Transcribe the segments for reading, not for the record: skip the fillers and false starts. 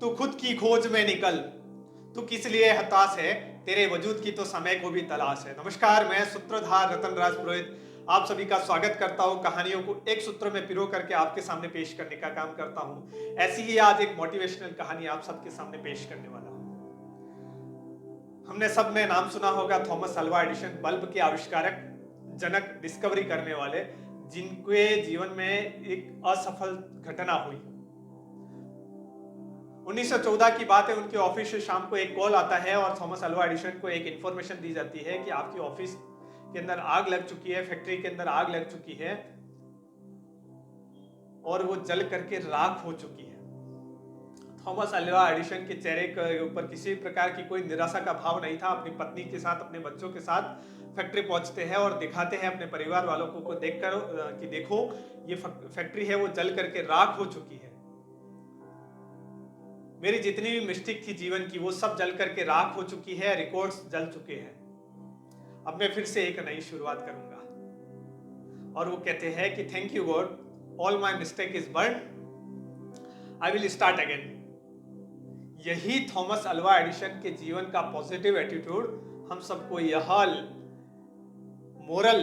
तू खुद की खोज में निकल, तू किस लिए हताश है, तेरे वजूद की तो समय को भी तलाश है। नमस्कार, मैं सूत्रधार रतन राज पुरोहित आप सभी का स्वागत करता हूं। कहानियों को एक सूत्र में पिरो करके आपके सामने पेश करने का काम करता हूं। ऐसी ही आज एक मोटिवेशनल कहानी आप सबके सामने पेश करने वाला हूं। हमने सब ने नाम सुना होगा थॉमस अल्वा एडिशन, बल्ब के आविष्कारक, जनक, डिस्कवरी करने वाले, जिनके जीवन में एक असफल घटना हुई। 1914 की बात है। उनके ऑफिस से शाम को एक कॉल आता है और थॉमस अल्वा एडिशन को एक इंफॉर्मेशन दी जाती है कि आपकी ऑफिस के अंदर आग लग चुकी है, फैक्ट्री के अंदर आग लग चुकी है और वो जल करके राख हो चुकी है। थॉमस अल्वा एडिशन के चेहरे के ऊपर किसी प्रकार की कोई निराशा का भाव नहीं था। अपनी पत्नी के साथ, अपने बच्चों के साथ फैक्ट्री पहुंचते हैं और दिखाते हैं अपने परिवार वालों को देखकर कि देखो ये फैक्ट्री है वो जल करके राख हो चुकी है। मेरी जितनी भी मिस्टेक थी जीवन की वो सब जल करके राख हो चुकी है, रिकॉर्ड्स जल चुके हैं। अब मैं फिर से एक नई शुरुआत करूंगा। और वो कहते हैं कि thank you God, all my mistake is burn, I will start again. यही थॉमस अल्वा एडिशन के जीवन का पॉजिटिव एटीट्यूड हम सबको यह मोरल,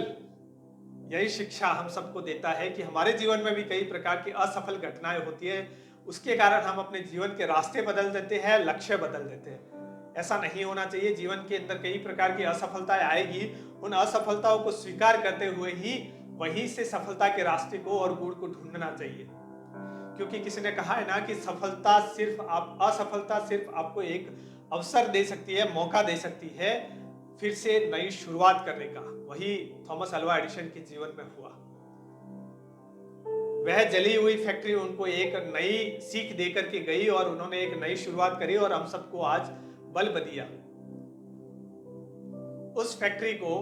यही शिक्षा हम सबको देता है कि हमारे जीवन में भी कई प्रकार की असफल घटनाएं होती है। उसके कारण हम अपने जीवन के रास्ते बदल देते हैं, लक्ष्य बदल देते हैं। ऐसा नहीं होना चाहिए। जीवन के अंदर कई प्रकार की असफलताएं आएगी, उन असफलताओं को स्वीकार करते हुए ही वहीं से सफलता के रास्ते को और गुण को ढूंढना चाहिए। क्योंकि किसी ने कहा है ना कि असफलता सिर्फ आपको एक अवसर दे सकती है, मौका दे सकती है फिर से नई शुरुआत करने का। वही थॉमस अल्वा एडिशन के जीवन में हुआ। वह जली हुई फैक्ट्री उनको एक नई सीख देकर के गई और उन्होंने एक नई शुरुआत करी और हम सबको आज बल्ब दिया। उस फैक्ट्री को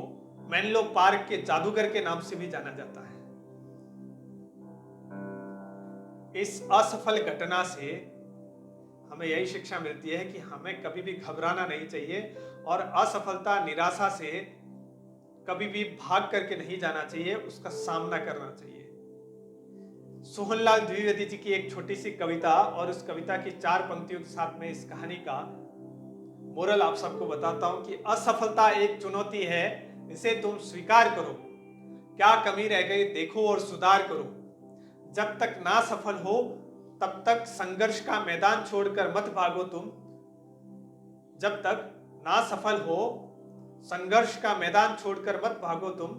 मेनलो पार्क के जादूगर के नाम से भी जाना जाता है। इस असफल घटना से हमें यही शिक्षा मिलती है कि हमें कभी भी घबराना नहीं चाहिए और असफलता, निराशा से कभी भी भाग करके नहीं जाना चाहिए, उसका सामना करना चाहिए। सोहनलाल द्विवेदी जी की एक छोटी सी कविता और उस कविता की 4 पंक्तियों के साथ में इस कहानी का मोरल आप सबको बताता हूं कि असफलता एक चुनौती है, इसे तुम स्वीकार करो। क्या कमी रह गई देखो और सुधार करो। जब तक ना सफल हो तब तक संघर्ष का मैदान छोड़कर मत भागो तुम। जब तक ना सफल हो संघर्ष का मैदान छोड़कर मत भागो तुम।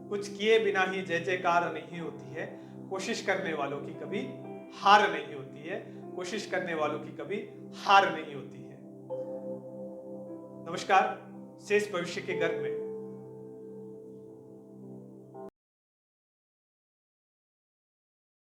कुछ किए बिना ही जय जयकार नहीं होती है। कोशिश करने वालों की कभी हार नहीं होती है। कोशिश करने वालों की कभी हार नहीं होती है। नमस्कार, शेष भविष्य के गर्भ में।